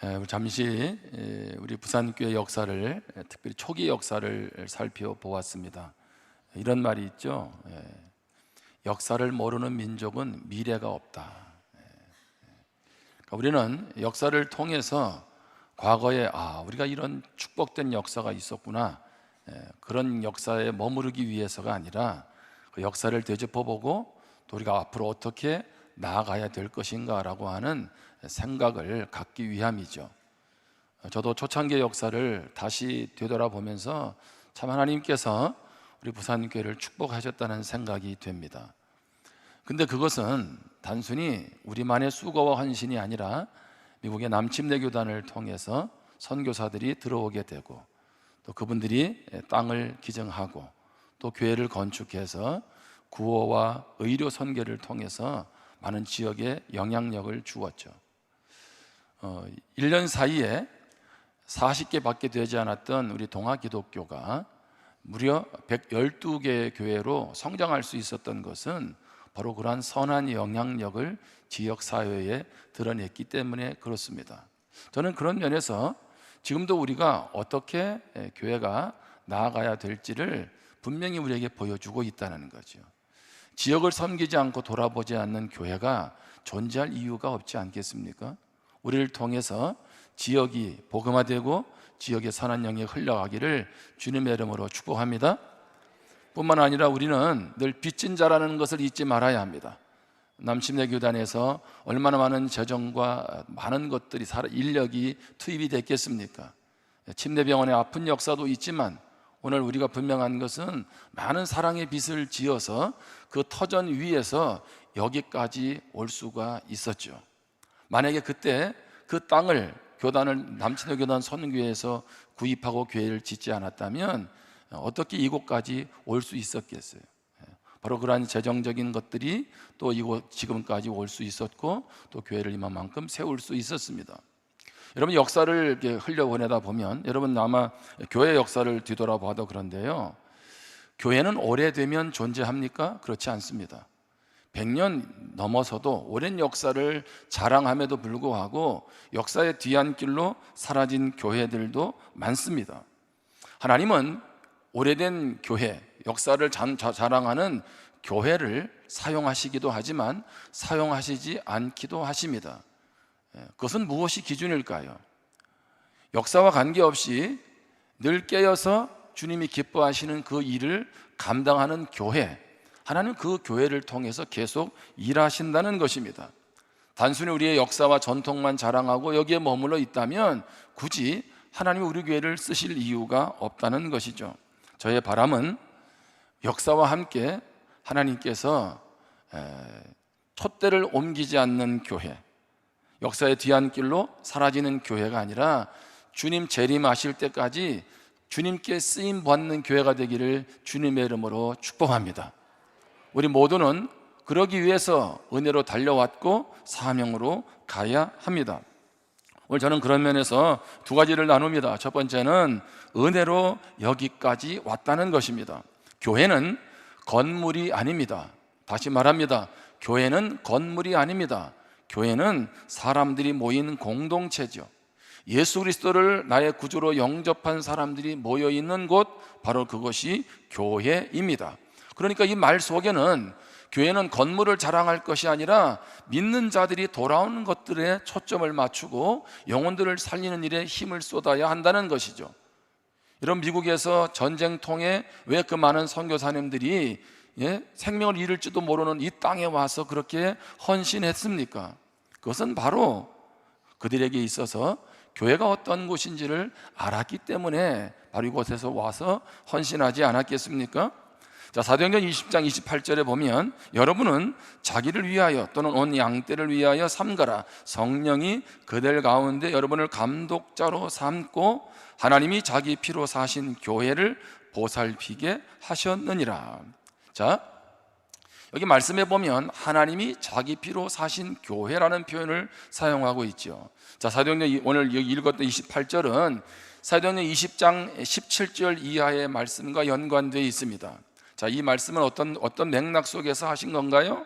우리 잠시 우리 부산교회 역사를, 특별히 초기 역사를 살펴보았습니다. 이런 말이 있죠. 역사를 모르는 민족은 미래가 없다. 그러니까 우리는 역사를 통해서 과거에 우리가 이런 축복된 역사가 있었구나, 그런 역사에 머무르기 위해서가 아니라 그 역사를 되짚어보고 또 우리가 앞으로 어떻게 나아가야 될 것인가 라고 하는 생각을 갖기 위함이죠. 저도 초창기의 역사를 다시 되돌아보면서 참 하나님께서 우리 부산교회를 축복하셨다는 생각이 됩니다. 근데 그것은 단순히 우리만의 수고와 헌신이 아니라 미국의 남침내교단을 통해서 선교사들이 들어오게 되고, 또 그분들이 땅을 기증하고 또 교회를 건축해서 구호와 의료 선교를 통해서 많은 지역에 영향력을 주었죠. 1년 사이에 40개밖에 되지 않았던 우리 동아기독교가 무려 112개의 교회로 성장할 수 있었던 것은 바로 그러한 선한 영향력을 지역사회에 드러냈기 때문에 그렇습니다. 저는 그런 면에서 지금도 우리가 어떻게 교회가 나아가야 될지를 분명히 우리에게 보여주고 있다는 거죠. 지역을 섬기지 않고 돌아보지 않는 교회가 존재할 이유가 없지 않겠습니까? 우리를 통해서 지역이 복음화되고 지역의 선한 영이 흘러가기를 주님의 이름으로 축복합니다. 뿐만 아니라 우리는 늘 빚진 자라는 것을 잊지 말아야 합니다. 남침내교단에서 얼마나 많은 재정과 많은 것들이 인력이 투입이 됐겠습니까? 침례병원의 아픈 역사도 있지만 오늘 우리가 분명한 것은 많은 사랑의 빚을 지어서 그 터전 위에서 여기까지 올 수가 있었죠. 만약에 그때 그 땅을 교단을 남침내교단 선교회에서 구입하고 교회를 짓지 않았다면 어떻게 이곳까지 올 수 있었겠어요? 바로 그러한 재정적인 것들이 또 이곳 지금까지 올 수 있었고 또 교회를 이만큼 세울 수 있었습니다. 여러분, 역사를 이렇게 흘려보내다 보면 여러분 아마 교회 역사를 뒤돌아봐도 그런데요, 교회는 오래되면 존재합니까? 그렇지 않습니다. 100년 넘어서도 오랜 역사를 자랑함에도 불구하고 역사의 뒤안길로 사라진 교회들도 많습니다. 하나님은 오래된 교회, 역사를 자랑하는 교회를 사용하시기도 하지만 사용하시지 않기도 하십니다. 그것은 무엇이 기준일까요? 역사와 관계없이 늘 깨어서 주님이 기뻐하시는 그 일을 감당하는 교회, 하나님은 그 교회를 통해서 계속 일하신다는 것입니다. 단순히 우리의 역사와 전통만 자랑하고 여기에 머물러 있다면 굳이 하나님이 우리 교회를 쓰실 이유가 없다는 것이죠. 저의 바람은 역사와 함께 하나님께서 촛대를 옮기지 않는 교회, 역사의 뒤안길로 사라지는 교회가 아니라 주님 재림하실 때까지 주님께 쓰임받는 교회가 되기를 주님의 이름으로 축복합니다. 우리 모두는 그러기 위해서 은혜로 달려왔고 사명으로 가야 합니다. 오늘 저는 그런 면에서 두 가지를 나눕니다. 첫 번째는 은혜로 여기까지 왔다는 것입니다. 교회는 건물이 아닙니다. 다시 말합니다. 교회는 건물이 아닙니다. 교회는 사람들이 모인 공동체죠. 예수 그리스도를 나의 구주로 영접한 사람들이 모여있는 곳, 바로 그것이 교회입니다. 그러니까 이 말 속에는 교회는 건물을 자랑할 것이 아니라 믿는 자들이 돌아오는 것들에 초점을 맞추고 영혼들을 살리는 일에 힘을 쏟아야 한다는 것이죠. 이런 미국에서 전쟁통에 왜 그 많은 선교사님들이 생명을 잃을지도 모르는 이 땅에 와서 그렇게 헌신했습니까? 그것은 바로 그들에게 있어서 교회가 어떤 곳인지를 알았기 때문에 바로 이곳에서 와서 헌신하지 않았겠습니까? 자, 사도행전 20장 28절에 보면 여러분은 자기를 위하여 또는 온 양떼를 위하여 삼가라. 성령이 그들 가운데 여러분을 감독자로 삼고 하나님이 자기 피로 사신 교회를 보살피게 하셨느니라. 자, 여기 말씀해 보면 하나님이 자기 피로 사신 교회라는 표현을 사용하고 있죠. 자, 사도행전 오늘 여기 읽었던 28절은 사도행전 20장 17절 이하의 말씀과 연관되어 있습니다. 자, 이 말씀은 어떤 맥락 속에서 하신 건가요?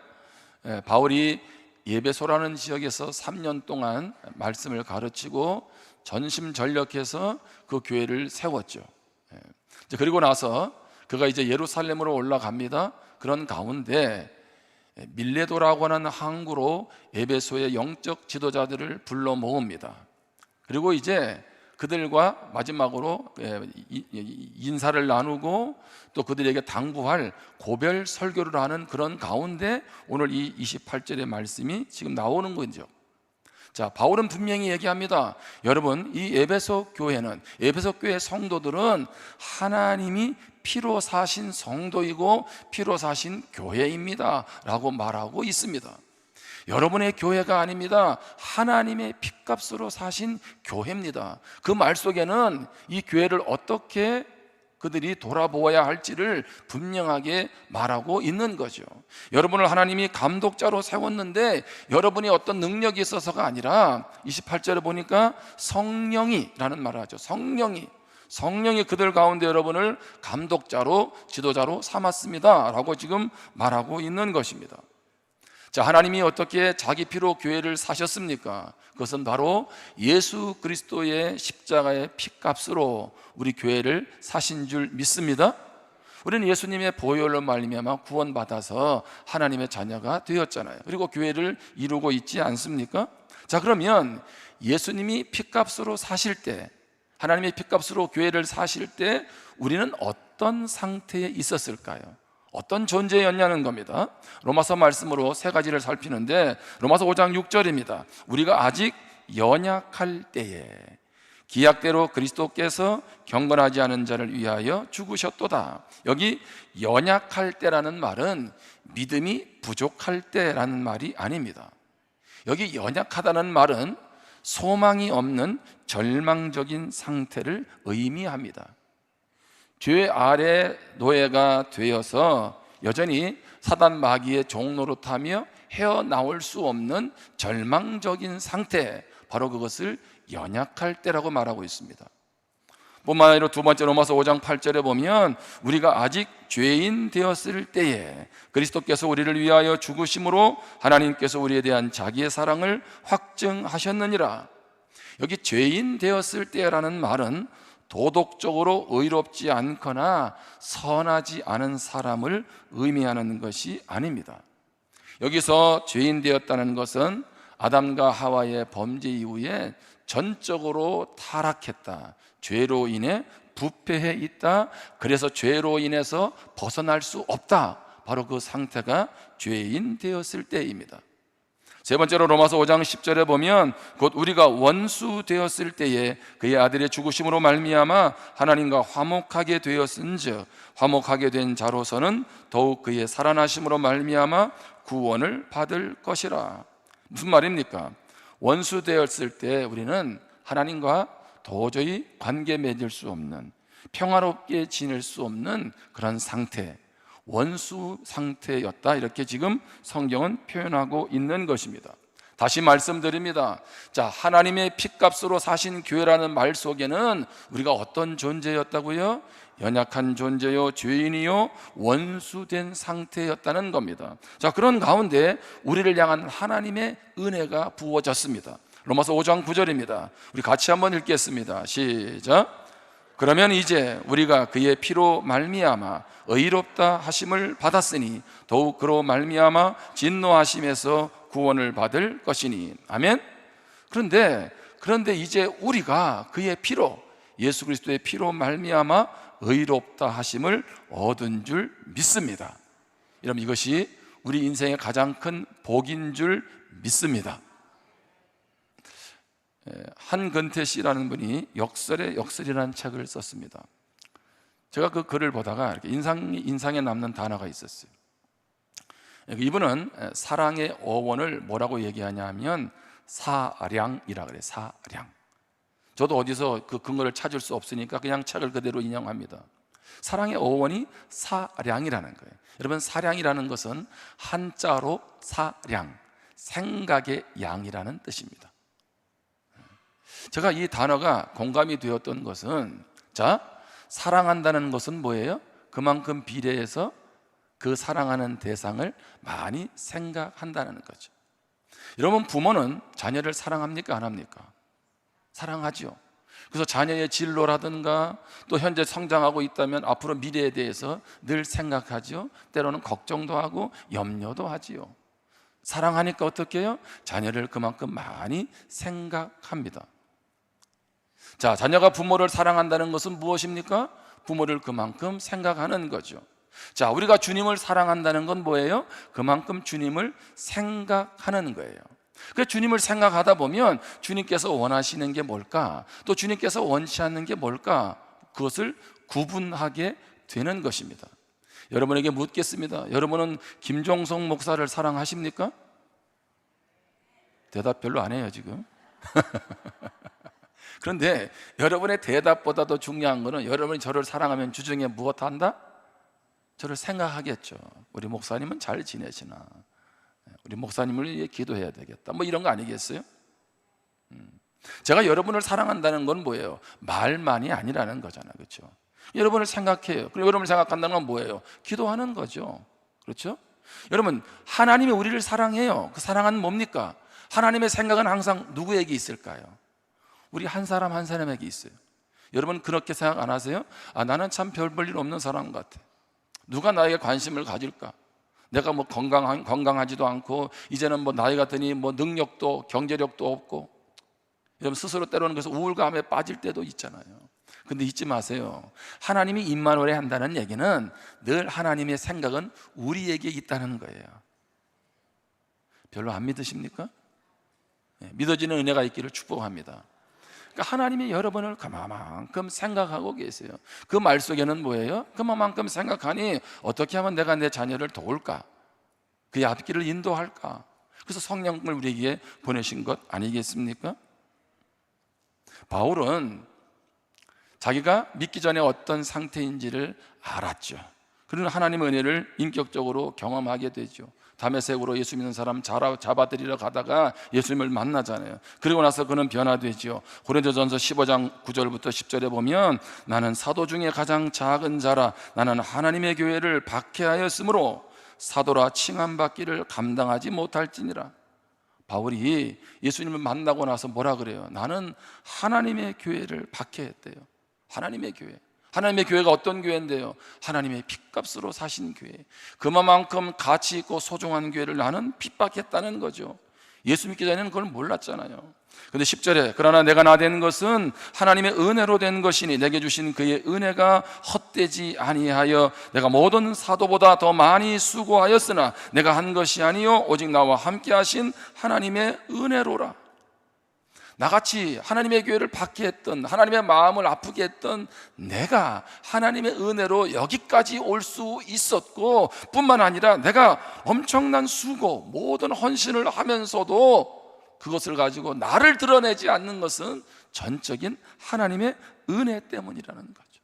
바울이 예배소라는 지역에서 3년 동안 말씀을 가르치고 전심전력해서 그 교회를 세웠죠. 그리고 나서 그가 이제 예루살렘으로 올라갑니다. 그런 가운데 밀레도라고 하는 항구로 에베소의 영적 지도자들을 불러 모읍니다. 그리고 이제 그들과 마지막으로 인사를 나누고 또 그들에게 당부할 고별 설교를 하는 그런 가운데 오늘 이 28절의 말씀이 지금 나오는 거죠. 자, 바울은 분명히 얘기합니다. 여러분, 이 에베소 교회는, 에베소 교회 성도들은 하나님이 피로 사신 성도이고 피로 사신 교회입니다 라고 말하고 있습니다. 여러분의 교회가 아닙니다. 하나님의 핏값으로 사신 교회입니다. 그 말 속에는 이 교회를 어떻게 그들이 돌아보아야 할지를 분명하게 말하고 있는 거죠. 여러분을 하나님이 감독자로 세웠는데 여러분이 어떤 능력이 있어서가 아니라 28절에 보니까 성령이라는 말을 하죠. 성령이 그들 가운데 여러분을 감독자로 지도자로 삼았습니다 라고 지금 말하고 있는 것입니다. 자, 하나님이 어떻게 자기 피로 교회를 사셨습니까? 그것은 바로 예수 그리스도의 십자가의 피값으로 우리 교회를 사신 줄 믿습니다. 우리는 예수님의 보혈로 말미암아 구원받아서 하나님의 자녀가 되었잖아요. 그리고 교회를 이루고 있지 않습니까? 자, 그러면 예수님이 피값으로 사실 때, 하나님의 피값으로 교회를 사실 때 우리는 어떤 상태에 있었을까요? 어떤 존재였냐는 겁니다. 로마서 말씀으로 세 가지를 살피는데 로마서 5장 6절입니다. 우리가 아직 연약할 때에 기약대로 그리스도께서 경건하지 않은 자를 위하여 죽으셨도다. 여기 연약할 때라는 말은 믿음이 부족할 때라는 말이 아닙니다. 여기 연약하다는 말은 소망이 없는 절망적인 상태를 의미합니다. 죄 아래 노예가 되어서 여전히 사단 마귀의 종노릇하며 헤어나올 수 없는 절망적인 상태, 바로 그것을 연약할 때라고 말하고 있습니다. 뿐만 아니라 두 번째 로마서 5장 8절에 보면 우리가 아직 죄인 되었을 때에 그리스도께서 우리를 위하여 죽으심으로 하나님께서 우리에 대한 자기의 사랑을 확증하셨느니라. 여기 죄인 되었을 때라는 말은 도덕적으로 의롭지 않거나 선하지 않은 사람을 의미하는 것이 아닙니다. 여기서 죄인 되었다는 것은 아담과 하와의 범죄 이후에 전적으로 타락했다, 죄로 인해 부패해 있다, 그래서 죄로 인해서 벗어날 수 없다, 바로 그 상태가 죄인 되었을 때입니다. 세 번째로 로마서 5장 10절에 보면 곧 우리가 원수 되었을 때에 그의 아들의 죽으심으로 말미암아 하나님과 화목하게 되었은즉 화목하게 된 자로서는 더욱 그의 살아나심으로 말미암아 구원을 받을 것이라. 무슨 말입니까? 원수 되었을 때 우리는 하나님과 도저히 관계 맺을 수 없는, 평화롭게 지낼 수 없는 그런 상태, 원수 상태였다, 이렇게 지금 성경은 표현하고 있는 것입니다. 다시 말씀드립니다. 자, 하나님의 핏값으로 사신 교회라는 말 속에는 우리가 어떤 존재였다고요? 연약한 존재요, 죄인이요, 원수된 상태였다는 겁니다. 자, 그런 가운데 우리를 향한 하나님의 은혜가 부어졌습니다. 로마서 5장 9절입니다. 우리 같이 한번 읽겠습니다. 시작. 그러면 이제 우리가 그의 피로 말미암아 의롭다 하심을 받았으니 더욱 그로 말미암아 진노하심에서 구원을 받을 것이니. 아멘. 그런데 이제 우리가 그의 피로, 예수 그리스도의 피로 말미암아 의롭다 하심을 얻은 줄 믿습니다. 여러분, 이것이 우리 인생의 가장 큰 복인 줄 믿습니다. 한근태 씨라는 분이 역설의 역설이라는 책을 썼습니다. 제가 그 글을 보다가 이렇게 인상에 남는 단어가 있었어요. 이분은 사랑의 어원을 뭐라고 얘기하냐 하면 사량이라 그래요. 사량. 저도 어디서 그 근거를 찾을 수 없으니까 그냥 책을 그대로 인용합니다. 사랑의 어원이 사량이라는 거예요. 여러분, 사량이라는 것은 한자로 사량, 생각의 양이라는 뜻입니다. 제가 이 단어가 공감이 되었던 것은, 자, 사랑한다는 것은 뭐예요? 그만큼 비례해서 그 사랑하는 대상을 많이 생각한다는 거죠. 여러분, 부모는 자녀를 사랑합니까? 안 합니까? 사랑하죠. 그래서 자녀의 진로라든가 또 현재 성장하고 있다면 앞으로 미래에 대해서 늘 생각하죠. 때로는 걱정도 하고 염려도 하지요. 사랑하니까 어떻게 해요? 자녀를 그만큼 많이 생각합니다. 자, 자녀가 부모를 사랑한다는 것은 무엇입니까? 부모를 그만큼 생각하는 거죠. 자, 우리가 주님을 사랑한다는 건 뭐예요? 그만큼 주님을 생각하는 거예요. 그래서 주님을 생각하다 보면 주님께서 원하시는 게 뭘까? 또 주님께서 원치 않는 게 뭘까? 그것을 구분하게 되는 것입니다. 여러분에게 묻겠습니다. 여러분은 김종성 목사를 사랑하십니까? 대답 별로 안 해요, 지금. 그런데 여러분의 대답보다 더 중요한 것은 여러분이 저를 사랑하면 주중에 무엇 한다? 저를 생각하겠죠. 우리 목사님은 잘 지내시나? 우리 목사님을 위해 기도해야 되겠다. 뭐 이런 거 아니겠어요? 제가 여러분을 사랑한다는 건 뭐예요? 말만이 아니라는 거잖아요. 그렇죠? 여러분을 생각해요. 그리고 여러분을 생각한다는 건 뭐예요? 기도하는 거죠. 그렇죠? 여러분, 하나님이 우리를 사랑해요. 그 사랑은 뭡니까? 하나님의 생각은 항상 누구에게 있을까요? 우리 한 사람 한 사람에게 있어요. 여러분 그렇게 생각 안 하세요? 아, 나는 참 별 볼 일 없는 사람 같아. 누가 나에게 관심을 가질까? 내가 뭐 건강하지도 않고 이제는 뭐 나이가 드니 뭐 능력도 경제력도 없고, 여러분 스스로 때로는 그래서 우울감에 빠질 때도 있잖아요. 근데 잊지 마세요. 하나님이 임마누엘에 한다는 얘기는 늘 하나님의 생각은 우리에게 있다는 거예요. 별로 안 믿으십니까? 믿어지는 은혜가 있기를 축복합니다. 그러니까 하나님이 여러분을 그만큼 생각하고 계세요. 그 말 속에는 뭐예요? 그만큼 생각하니 어떻게 하면 내가 내 자녀를 도울까? 그의 앞길을 인도할까? 그래서 성령을 우리에게 보내신 것 아니겠습니까? 바울은 자기가 믿기 전에 어떤 상태인지를 알았죠. 그러는 하나님의 은혜를 인격적으로 경험하게 되죠. 다메섹으로 예수 믿는 사람 잡아들이러 가다가 예수님을 만나잖아요. 그리고 나서 그는 변화되죠. 고린도전서 15장 9절부터 10절에 보면 나는 사도 중에 가장 작은 자라 나는 하나님의 교회를 박해하였으므로 사도라 칭함받기를 감당하지 못할지니라. 바울이 예수님을 만나고 나서 뭐라 그래요? 나는 하나님의 교회를 박해했대요. 하나님의 교회. 하나님의 교회가 어떤 교회인데요? 하나님의 핏값으로 사신 교회. 그만큼 가치 있고 소중한 교회를 나는 핍박했다는 거죠. 예수 믿기 전에는 그걸 몰랐잖아요. 근데 10절에 그러나 내가 나된 것은 하나님의 은혜로 된 것이니 내게 주신 그의 은혜가 헛되지 아니하여 내가 모든 사도보다 더 많이 수고하였으나 내가 한 것이 아니요 오직 나와 함께 하신 하나님의 은혜로라. 나같이 하나님의 교회를 박해했던, 하나님의 마음을 아프게 했던 내가 하나님의 은혜로 여기까지 올 수 있었고, 뿐만 아니라 내가 엄청난 수고, 모든 헌신을 하면서도 그것을 가지고 나를 드러내지 않는 것은 전적인 하나님의 은혜 때문이라는 거죠.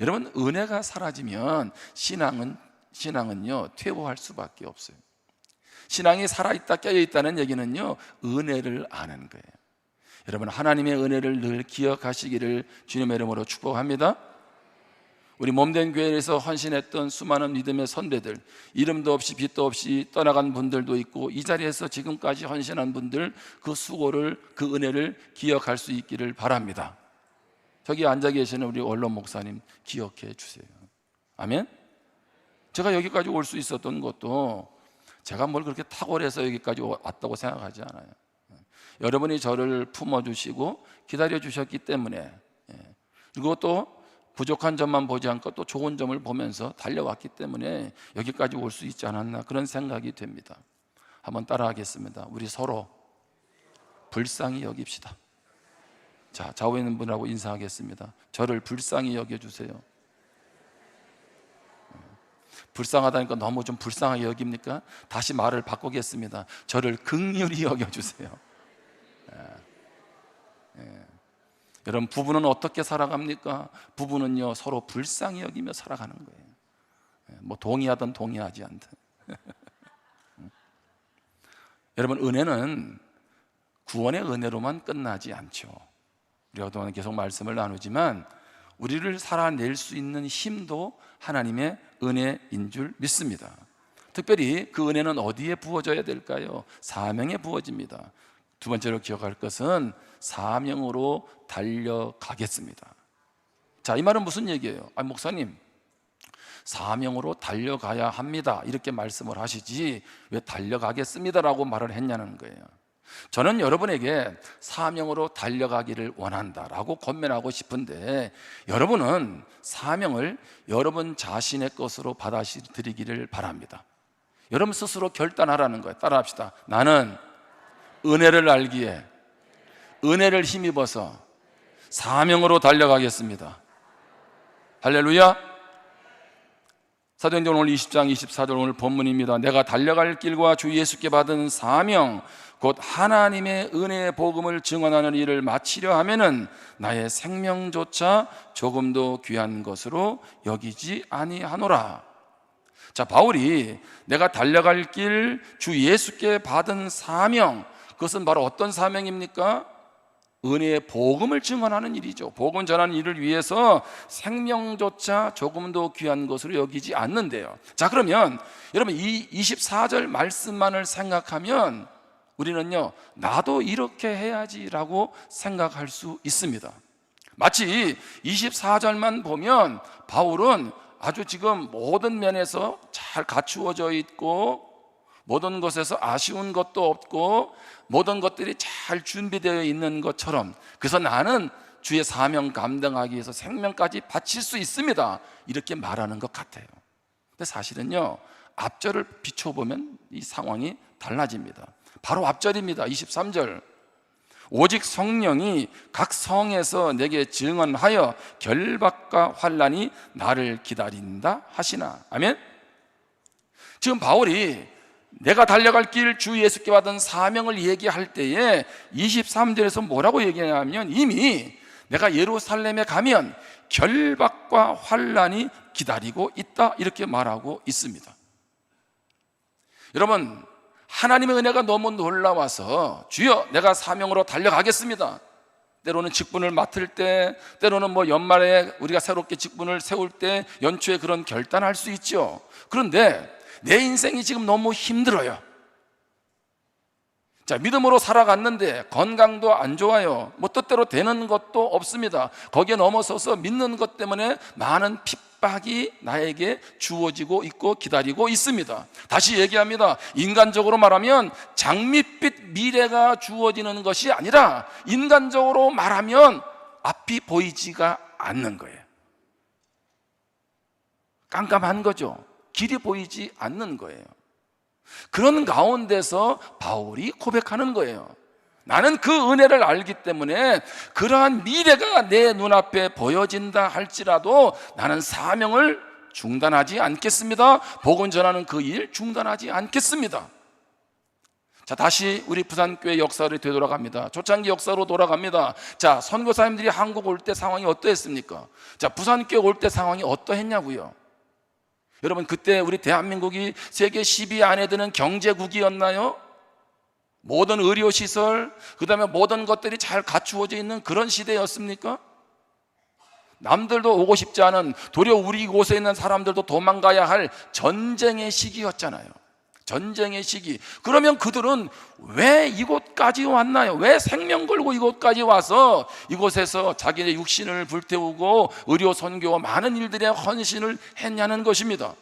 여러분, 은혜가 사라지면 신앙은요 퇴보할 수밖에 없어요. 신앙이 살아있다 깨어있다는 얘기는요 은혜를 아는 거예요. 여러분, 하나님의 은혜를 늘 기억하시기를 주님의 이름으로 축복합니다. 우리 몸된 교회에서 헌신했던 수많은 믿음의 선배들, 이름도 없이 빛도 없이 떠나간 분들도 있고 이 자리에서 지금까지 헌신한 분들, 그 수고를, 그 은혜를 기억할 수 있기를 바랍니다. 저기 앉아 계시는 우리 원로 목사님 기억해 주세요. 아멘. 제가 여기까지 올 수 있었던 것도 제가 뭘 그렇게 탁월해서 여기까지 왔다고 생각하지 않아요. 여러분이 저를 품어주시고 기다려주셨기 때문에, 그리고 또 부족한 점만 보지 않고 또 좋은 점을 보면서 달려왔기 때문에 여기까지 올 수 있지 않았나 그런 생각이 됩니다. 한번 따라하겠습니다. 우리 서로 불쌍히 여깁시다. 자, 좌우에 있는 분하고 인사하겠습니다. 저를 불쌍히 여겨주세요. 불쌍하다니까 너무 좀 불쌍하게 여깁니까? 다시 말을 바꾸겠습니다. 저를 긍휼히 여겨주세요. 여러분, 부부는 어떻게 살아갑니까? 부부는요 서로 불쌍히 여기며 살아가는 거예요. 뭐 동의하든 동의하지 않든. 여러분, 은혜는 구원의 은혜로만 끝나지 않죠. 우리가 그동안 계속 말씀을 나누지만 우리를 살아낼 수 있는 힘도 하나님의 은혜인 줄 믿습니다. 특별히 그 은혜는 어디에 부어져야 될까요? 사명에 부어집니다. 두 번째로 기억할 것은 사명으로 달려가겠습니다. 자, 이 말은 무슨 얘기예요? 목사님, 사명으로 달려가야 합니다 이렇게 말씀을 하시지 왜 달려가겠습니다라고 말을 했냐는 거예요. 저는 여러분에게 사명으로 달려가기를 원한다라고 권면하고 싶은데, 여러분은 사명을 여러분 자신의 것으로 받아들이기를 바랍니다. 여러분 스스로 결단하라는 거예요. 따라합시다. 나는 은혜를 알기에 은혜를 힘입어서 사명으로 달려가겠습니다. 할렐루야. 사도행전 오늘 20장 24절 오늘 본문입니다. 내가 달려갈 길과 주 예수께 받은 사명 곧 하나님의 은혜의 복음을 증언하는 일을 마치려 하면은 나의 생명조차 조금도 귀한 것으로 여기지 아니하노라. 자, 바울이 내가 달려갈 길 주 예수께 받은 사명, 그것은 바로 어떤 사명입니까? 은혜의 복음을 증언하는 일이죠. 복음 전하는 일을 위해서 생명조차 조금도 귀한 것으로 여기지 않는데요. 자, 그러면 여러분 이 24절 말씀만을 생각하면 우리는요, 나도 이렇게 해야지라고 생각할 수 있습니다. 마치 24절만 보면 바울은 아주 지금 모든 면에서 잘 갖추어져 있고 모든 것에서 아쉬운 것도 없고 모든 것들이 잘 준비되어 있는 것처럼, 그래서 나는 주의 사명 감당하기 위해서 생명까지 바칠 수 있습니다 이렇게 말하는 것 같아요. 근데 사실은요, 앞절을 비춰보면 이 상황이 달라집니다. 바로 앞절입니다. 23절. 오직 성령이 각 성에서 내게 증언하여 결박과 환난이 나를 기다린다 하시나. 아멘. 지금 바울이 내가 달려갈 길 주 예수께 받은 사명을 얘기할 때에 23절에서 뭐라고 얘기하냐면 이미 내가 예루살렘에 가면 결박과 환난이 기다리고 있다 이렇게 말하고 있습니다. 여러분, 하나님의 은혜가 너무 놀라워서 주여 내가 사명으로 달려가겠습니다. 때로는 직분을 맡을 때, 때로는 연말에 우리가 새롭게 직분을 세울 때 연초에 그런 결단할 수 있죠. 그런데 내 인생이 지금 너무 힘들어요. 자, 믿음으로 살아갔는데 건강도 안 좋아요. 뜻대로 되는 것도 없습니다. 거기에 넘어서서 믿는 것 때문에 많은 핍박이 나에게 주어지고 있고 기다리고 있습니다. 다시 얘기합니다. 인간적으로 말하면 장밋빛 미래가 주어지는 것이 아니라 인간적으로 말하면 앞이 보이지가 않는 거예요. 깜깜한 거죠. 길이 보이지 않는 거예요. 그런 가운데서 바울이 고백하는 거예요. 나는 그 은혜를 알기 때문에 그러한 미래가 내 눈앞에 보여진다 할지라도 나는 사명을 중단하지 않겠습니다. 복음 전하는 그 일 중단하지 않겠습니다. 자, 다시 우리 부산교회 역사를 되돌아갑니다. 초창기 역사로 돌아갑니다. 자, 선교사님들이 한국 올 때 상황이 어떠했습니까? 자, 부산교회 올 때 상황이 어떠했냐고요? 여러분, 그때 우리 대한민국이 세계 10위 안에 드는 경제국이었나요? 모든 의료시설, 그 다음에 모든 것들이 잘 갖추어져 있는 그런 시대였습니까? 남들도 오고 싶지 않은, 도리어 우리 이곳에 있는 사람들도 도망가야 할 전쟁의 시기였잖아요. 전쟁의 시기. 그러면 그들은 왜 이곳까지 왔나요? 왜 생명 걸고 이곳까지 와서 이곳에서 자기의 육신을 불태우고 의료 선교와 많은 일들에 헌신을 했냐는 것입니다.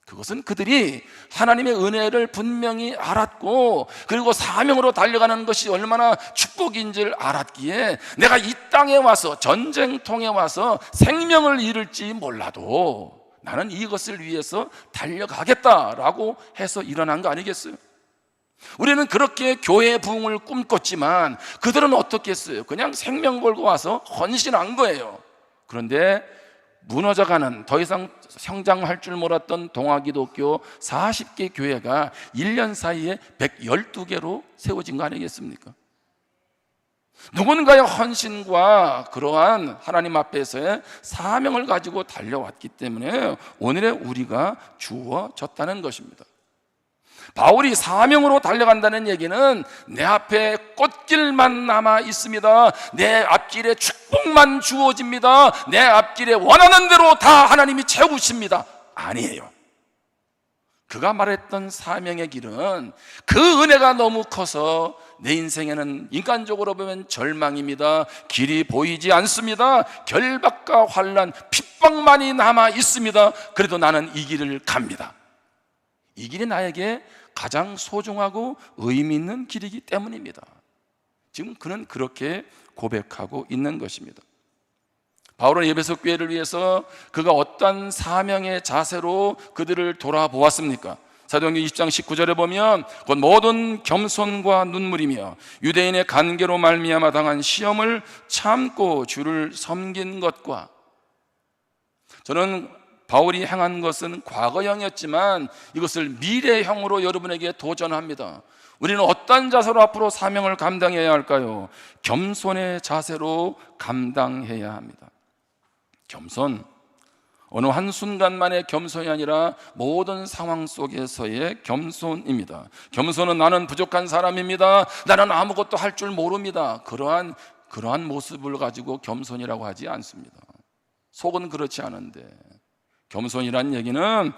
그것은 그들이 하나님의 은혜를 분명히 알았고, 그리고 사명으로 달려가는 것이 얼마나 축복인 줄 알았기에 내가 이 땅에 와서 전쟁통에 와서 생명을 잃을지 몰라도 나는 이것을 위해서 달려가겠다라고 해서 일어난 거 아니겠어요? 우리는 그렇게 교회의 부흥을 꿈꿨지만 그들은 어떻게 했어요? 그냥 생명 걸고 와서 헌신한 거예요. 그런데 무너져가는, 더 이상 성장할 줄 몰랐던 동아기독교 40개 교회가 1년 사이에 112개로 세워진 거 아니겠습니까? 누군가의 헌신과 그러한 하나님 앞에서의 사명을 가지고 달려왔기 때문에 오늘의 우리가 주어졌다는 것입니다. 바울이 사명으로 달려간다는 얘기는 내 앞에 꽃길만 남아 있습니다. 내 앞길에 축복만 주어집니다. 내 앞길에 원하는 대로 다 하나님이 채우십니다. 아니에요. 그가 말했던 사명의 길은 그 은혜가 너무 커서 내 인생에는 인간적으로 보면 절망입니다. 길이 보이지 않습니다. 결박과 환난, 핍박만이 남아 있습니다. 그래도 나는 이 길을 갑니다. 이 길이 나에게 가장 소중하고 의미 있는 길이기 때문입니다. 지금 그는 그렇게 고백하고 있는 것입니다. 바울은 에베소 교회를 위해서 그가 어떤 사명의 자세로 그들을 돌아보았습니까? 사도행전 20장 19절에 보면 곧 모든 겸손과 눈물이며 유대인의 간계로 말미암아 당한 시험을 참고 주를 섬긴 것과, 저는 바울이 행한 것은 과거형이었지만 이것을 미래형으로 여러분에게 도전합니다. 우리는 어떤 자세로 앞으로 사명을 감당해야 할까요? 겸손의 자세로 감당해야 합니다. 겸손, 어느 한순간만의 겸손이 아니라 모든 상황 속에서의 겸손입니다. 겸손은 나는 부족한 사람입니다, 나는 아무것도 할 줄 모릅니다, 그러한 모습을 가지고 겸손이라고 하지 않습니다. 속은 그렇지 않은데, 겸손이란 얘기는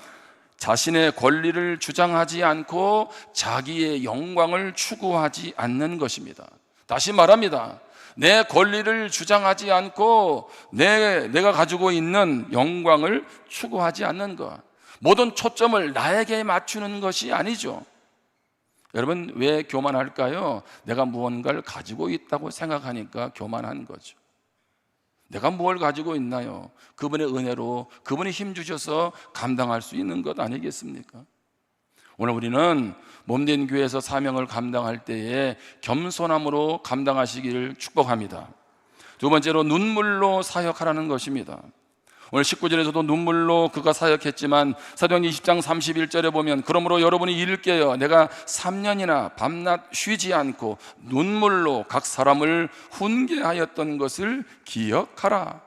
자신의 권리를 주장하지 않고 자기의 영광을 추구하지 않는 것입니다. 다시 말합니다. 내 권리를 주장하지 않고 내가 가지고 있는 영광을 추구하지 않는 것, 모든 초점을 나에게 맞추는 것이 아니죠. 여러분, 왜 교만할까요? 내가 무언가를 가지고 있다고 생각하니까 교만한 거죠. 내가 뭘 가지고 있나요? 그분의 은혜로, 그분이 힘 주셔서 감당할 수 있는 것 아니겠습니까? 오늘 우리는 몸된 교회에서 사명을 감당할 때에 겸손함으로 감당하시기를 축복합니다. 두 번째로 눈물로 사역하라는 것입니다. 오늘 19절에서도 눈물로 그가 사역했지만 사도행전 20장 31절에 보면 그러므로 여러분이 이를 깨어 내가 3년이나 밤낮 쉬지 않고 눈물로 각 사람을 훈계하였던 것을 기억하라.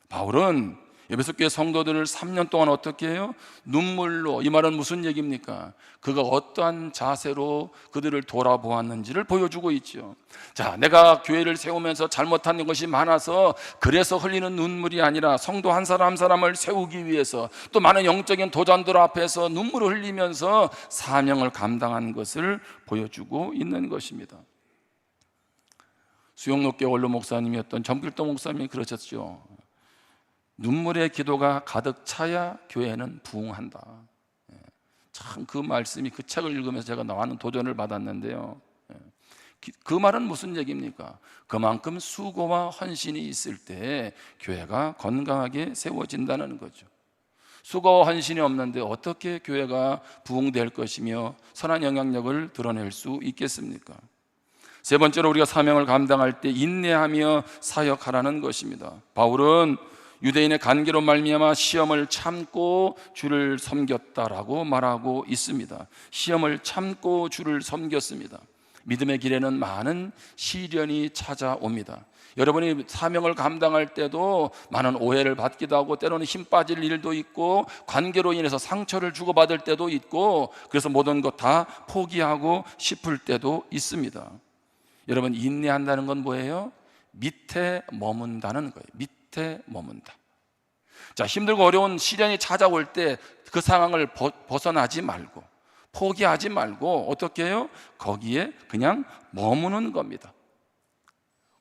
바울은 에베소 교회 성도들을 3년 동안 어떻게 해요? 눈물로. 이 말은 무슨 얘기입니까? 그가 어떠한 자세로 그들을 돌아보았는지를 보여주고 있죠. 자, 내가 교회를 세우면서 잘못한 것이 많아서 그래서 흘리는 눈물이 아니라 성도 한 사람 한 사람을 세우기 위해서, 또 많은 영적인 도전들 앞에서 눈물을 흘리면서 사명을 감당한 것을 보여주고 있는 것입니다. 수영록교 원로 목사님이었던 점필도 목사님이 그러셨죠. 눈물의 기도가 가득 차야 교회는 부흥한다. 참 그 말씀이, 그 책을 읽으면서 제가 많은 도전을 받았는데요. 그 말은 무슨 얘기입니까? 그만큼 수고와 헌신이 있을 때 교회가 건강하게 세워진다는 거죠. 수고와 헌신이 없는데 어떻게 교회가 부흥될 것이며 선한 영향력을 드러낼 수 있겠습니까? 세 번째로 우리가 사명을 감당할 때 인내하며 사역하라는 것입니다. 바울은 유대인의 간계로 말미암아 시험을 참고 주를 섬겼다라고 말하고 있습니다. 시험을 참고 주를 섬겼습니다. 믿음의 길에는 많은 시련이 찾아옵니다. 여러분이 사명을 감당할 때도 많은 오해를 받기도 하고, 때로는 힘 빠질 일도 있고, 관계로 인해서 상처를 주고받을 때도 있고, 그래서 모든 것 다 포기하고 싶을 때도 있습니다. 여러분, 인내한다는 건 뭐예요? 밑에 머문다는 거예요. 밑에 머문다. 자, 힘들고 어려운 시련이 찾아올 때 그 상황을 벗어나지 말고, 포기하지 말고 어떻게 해요? 거기에 그냥 머무는 겁니다.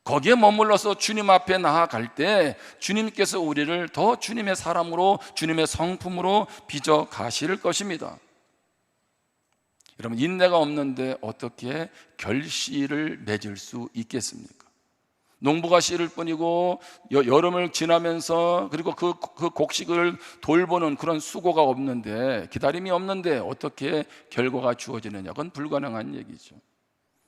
거기에 머물러서 주님 앞에 나아갈 때 주님께서 우리를 더 주님의 사람으로, 주님의 성품으로 빚어 가실 것입니다. 여러분, 인내가 없는데 어떻게 결실을 맺을 수 있겠습니까? 농부가 씨를 뿐이고 여름을 지나면서 그리고 그 곡식을 돌보는 그런 수고가 없는데, 기다림이 없는데 어떻게 결과가 주어지느냐, 그건 불가능한 얘기죠.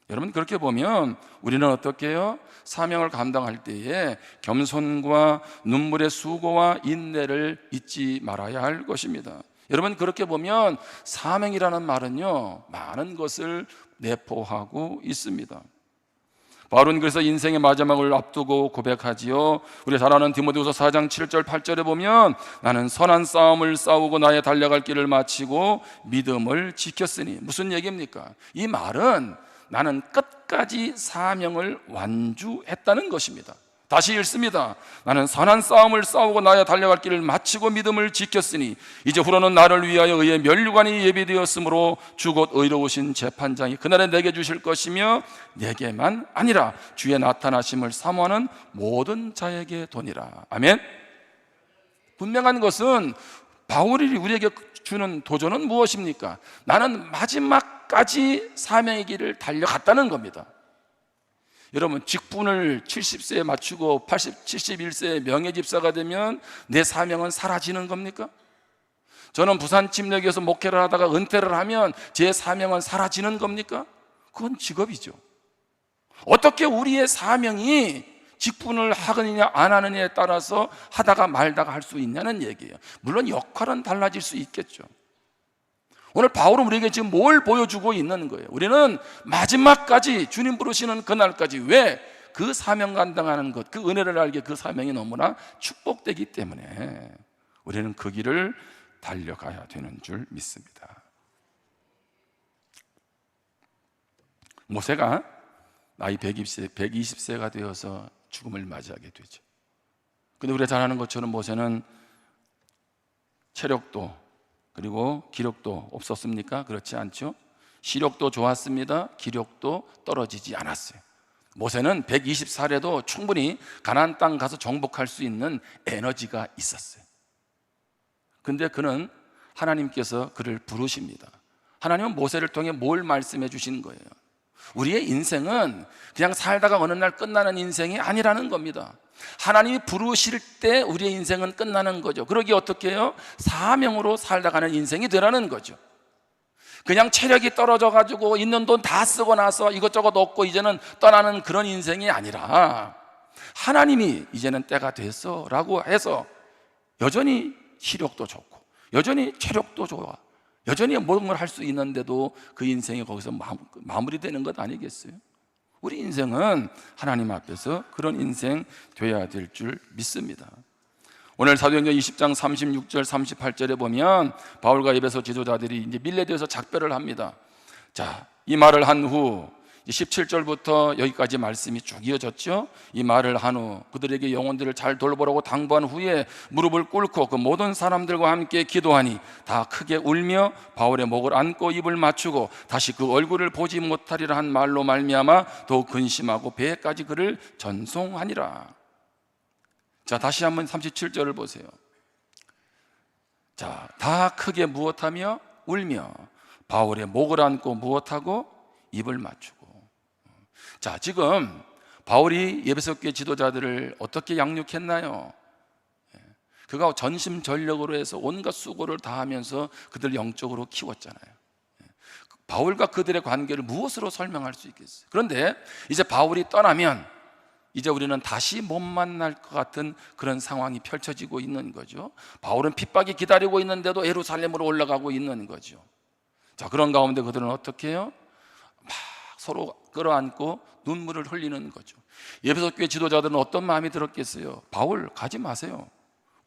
여러분, 그렇게 보면 우리는 어떻게 해요? 사명을 감당할 때에 겸손과 눈물의 수고와 인내를 잊지 말아야 할 것입니다. 여러분, 그렇게 보면 사명이라는 말은요, 많은 것을 내포하고 있습니다. 바울은 그래서 인생의 마지막을 앞두고 고백하지요. 우리 잘 아는 디모데후서 4장 7절 8절에 보면 나는 선한 싸움을 싸우고 나의 달려갈 길을 마치고 믿음을 지켰으니, 무슨 얘기입니까? 이 말은 나는 끝까지 사명을 완주했다는 것입니다. 다시 읽습니다. 나는 선한 싸움을 싸우고 나의 달려갈 길을 마치고 믿음을 지켰으니 이제 후로는 나를 위하여 의의 면류관이 예비되었으므로 주 곧 의로우신 재판장이 그날에 내게 주실 것이며 내게만 아니라 주의 나타나심을 사모하는 모든 자에게 도니라. 아멘. 분명한 것은 바울이 우리에게 주는 도전은 무엇입니까? 나는 마지막까지 사명의 길을 달려갔다는 겁니다. 여러분, 직분을 70세에 맞추고 71세에 명예집사가 되면 내 사명은 사라지는 겁니까? 저는 부산침례교에서 목회를 하다가 은퇴를 하면 제 사명은 사라지는 겁니까? 그건 직업이죠. 어떻게 우리의 사명이 직분을 하느냐 안 하느냐에 따라서 하다가 말다가 할 수 있냐는 얘기예요. 물론 역할은 달라질 수 있겠죠. 오늘 바울은 우리에게 지금 뭘 보여주고 있는 거예요? 우리는 마지막까지 주님 부르시는 그날까지, 왜? 그 사명 감당하는 것, 그 은혜를 알기에 그 사명이 너무나 축복되기 때문에 우리는 그 길을 달려가야 되는 줄 믿습니다. 모세가 나이 120세가 되어서 죽음을 맞이하게 되죠. 근데 우리가 잘 아는 것처럼 모세는 체력도 그리고 기력도 없었습니까? 그렇지 않죠? 시력도 좋았습니다. 기력도 떨어지지 않았어요. 모세는 120살에도 충분히 가나안 땅 가서 정복할 수 있는 에너지가 있었어요. 근데 그는 하나님께서 그를 부르십니다. 하나님은 모세를 통해 뭘 말씀해 주신 거예요? 우리의 인생은 그냥 살다가 어느 날 끝나는 인생이 아니라는 겁니다. 하나님이 부르실 때 우리의 인생은 끝나는 거죠. 그러기에 어떻게 해요? 사명으로 살다가는 인생이 되라는 거죠. 그냥 체력이 떨어져 가지고 있는 돈 다 쓰고 나서 이것저것 얻고 이제는 떠나는 그런 인생이 아니라, 하나님이 이제는 때가 됐어 라고 해서 여전히 시력도 좋고 여전히 체력도 좋아, 여전히 모든 걸 할 수 있는데도 그 인생이 거기서 마무리되는 것 아니겠어요? 우리 인생은 하나님 앞에서 그런 인생 되어야 될 줄 믿습니다. 오늘 사도행전 20장 36절 38절에 보면 바울과 에베소 지도자들이 이제 밀레도에서 작별을 합니다. 자, 이 말을 한 후 17절부터 여기까지 말씀이 쭉 이어졌죠. 이 말을 한 후 그들에게 영혼들을 잘 돌보라고 당부한 후에 무릎을 꿇고 그 모든 사람들과 함께 기도하니 다 크게 울며 바울의 목을 안고 입을 맞추고 다시 그 얼굴을 보지 못하리라 한 말로 말미암아 더욱 근심하고 배에까지 그를 전송하니라. 자, 다시 한번 37절을 보세요. 자, 다 크게 무엇하며 울며 바울의 목을 안고 무엇하고 입을 맞추고. 자, 지금 바울이 에베소 교회 지도자들을 어떻게 양육했나요? 그가 전심전력으로 해서 온갖 수고를 다하면서 그들 영적으로 키웠잖아요. 바울과 그들의 관계를 무엇으로 설명할 수 있겠어요? 그런데 이제 바울이 떠나면 이제 우리는 다시 못 만날 것 같은 그런 상황이 펼쳐지고 있는 거죠. 바울은 핍박이 기다리고 있는데도 예루살렘으로 올라가고 있는 거죠. 자, 그런 가운데 그들은 어떻게 해요? 막 서로 끌어안고 눈물을 흘리는 거죠. 에베소 교회 지도자들은 어떤 마음이 들었겠어요? 바울 가지 마세요.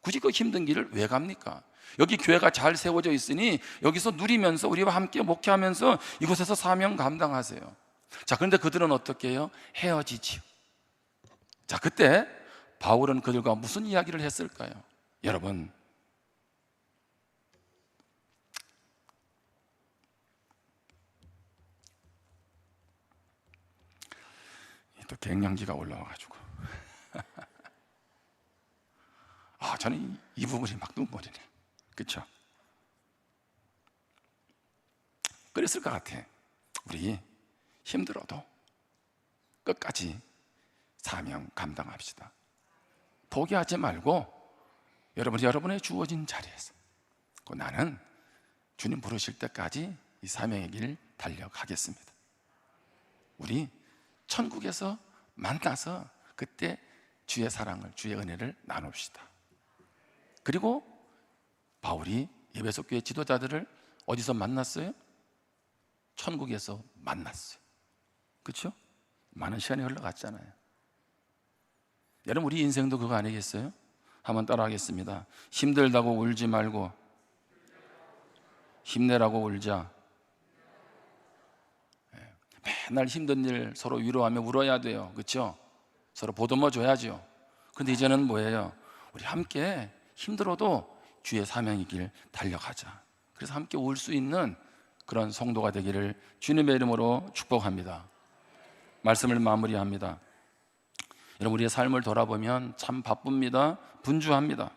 굳이 그 힘든 길을 왜 갑니까? 여기 교회가 잘 세워져 있으니 여기서 누리면서 우리와 함께 목회하면서 이곳에서 사명 감당하세요. 자, 그런데 그들은 어떻게 해요? 헤어지지요. 자, 그때 바울은 그들과 무슨 이야기를 했을까요? 여러분, 또 갱년기가 올라와가지고 저는 이 부분이 막 눈물이네. 그렇죠? 그랬을 것 같아. 우리 힘들어도 끝까지 사명 감당합시다. 포기하지 말고 여러분의 주어진 자리에서 나는 주님 부르실 때까지 이 사명의 길 달려가겠습니다. 우리 천국에서 만나서 그때 주의 사랑을, 주의 은혜를 나눕시다. 그리고 바울이 에베소 교회 지도자들을 어디서 만났어요? 천국에서 만났어요. 그렇죠? 많은 시간이 흘러갔잖아요. 여러분, 우리 인생도 그거 아니겠어요? 한번 따라하겠습니다. 힘들다고 울지 말고 힘내라고 울자. 맨날 힘든 일 서로 위로하며 울어야 돼요. 그렇죠? 서로 보듬어 줘야죠. 그런데 이제는 뭐예요? 우리 함께 힘들어도 주의 사명의 길 달려가자. 그래서 함께 올 수 있는 그런 성도가 되기를 주님의 이름으로 축복합니다. 말씀을 마무리합니다. 여러분, 우리의 삶을 돌아보면 참 바쁩니다. 분주합니다.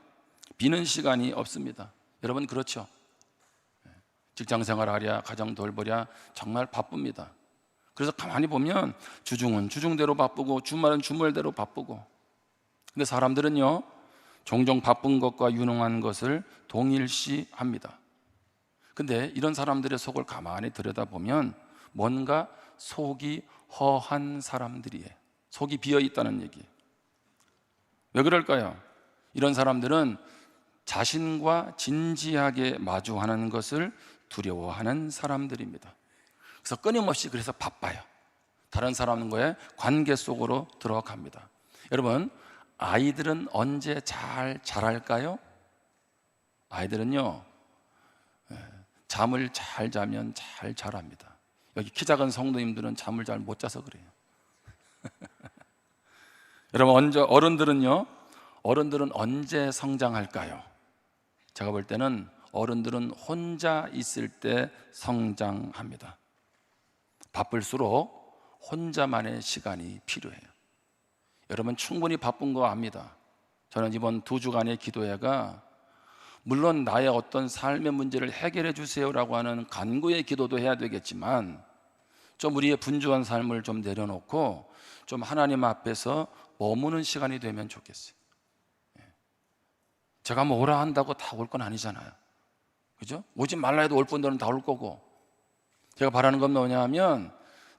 비는 시간이 없습니다. 여러분 그렇죠? 직장 생활하랴 가정 돌보랴 정말 바쁩니다. 그래서 가만히 보면 주중은 주중대로 바쁘고 주말은 주말대로 바쁘고, 근데 사람들은요 종종 바쁜 것과 유능한 것을 동일시합니다. 근데 이런 사람들의 속을 가만히 들여다보면 뭔가 속이 허한 사람들이에요. 속이 비어있다는 얘기예요. 왜 그럴까요? 이런 사람들은 자신과 진지하게 마주하는 것을 두려워하는 사람들입니다. 그래서 끊임없이 그래서 바빠요. 다른 사람과의 관계 속으로 들어갑니다. 여러분, 아이들은 언제 잘 자랄까요? 아이들은요 잠을 잘 자면 잘 자랍니다. 여기 키 작은 성도님들은 잠을 잘 못 자서 그래요. 여러분, 어른들은 언제 성장할까요? 제가 볼 때는 어른들은 혼자 있을 때 성장합니다. 바쁠수록 혼자만의 시간이 필요해요. 여러분 충분히 바쁜 거 압니다. 저는 이번 2주간의 기도회가 물론 나의 어떤 삶의 문제를 해결해 주세요라고 하는 간구의 기도도 해야 되겠지만, 좀 우리의 분주한 삶을 좀 내려놓고 좀 하나님 앞에서 머무는 시간이 되면 좋겠어요. 제가 뭐 오라 한다고 다 올 건 아니잖아요. 그죠? 오지 말라 해도 올 분들은 다 올 거고, 제가 바라는 건 뭐냐면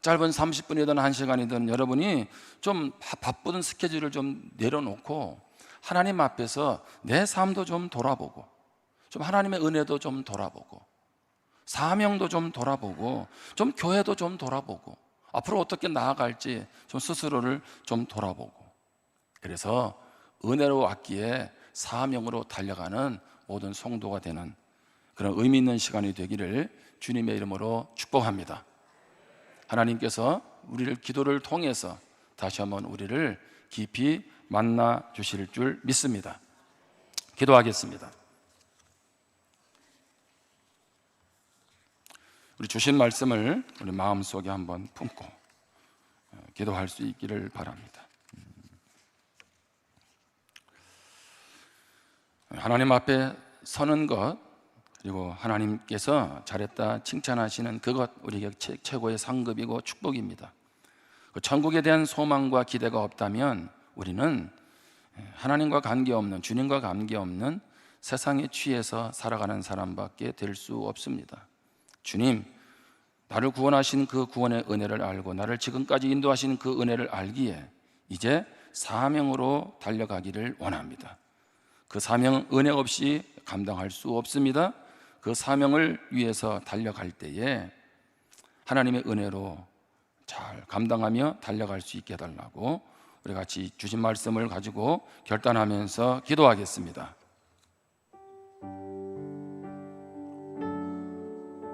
짧은 30분이든 1시간이든 여러분이 좀 바쁜 스케줄을 좀 내려놓고 하나님 앞에서 내 삶도 좀 돌아보고, 좀 하나님의 은혜도 좀 돌아보고, 사명도 좀 돌아보고, 좀 교회도 좀 돌아보고, 앞으로 어떻게 나아갈지 좀 스스로를 좀 돌아보고, 그래서 은혜로 왔기에 사명으로 달려가는 모든 성도가 되는 그런 의미 있는 시간이 되기를 주님의 이름으로 축복합니다. 하나님께서 우리를 기도를 통해서 다시 한번 우리를 깊이 만나 주실 줄 믿습니다. 기도하겠습니다. 우리 주신 말씀을 우리 마음속에 한번 품고 기도할 수 있기를 바랍니다. 하나님 앞에 서는 것, 그리고 하나님께서 잘했다 칭찬하시는 그것, 우리에게 최고의 상급이고 축복입니다. 그 천국에 대한 소망과 기대가 없다면 우리는 하나님과 관계없는, 주님과 관계없는 세상에 취해서 살아가는 사람밖에 될 수 없습니다. 주님, 나를 구원하신 그 구원의 은혜를 알고 나를 지금까지 인도하신 그 은혜를 알기에 이제 사명으로 달려가기를 원합니다. 그 사명은 은혜 없이 감당할 수 없습니다. 그 사명을 위해서 달려갈 때에 하나님의 은혜로 잘 감당하며 달려갈 수 있게 해달라고 우리 같이 주신 말씀을 가지고 결단하면서 기도하겠습니다.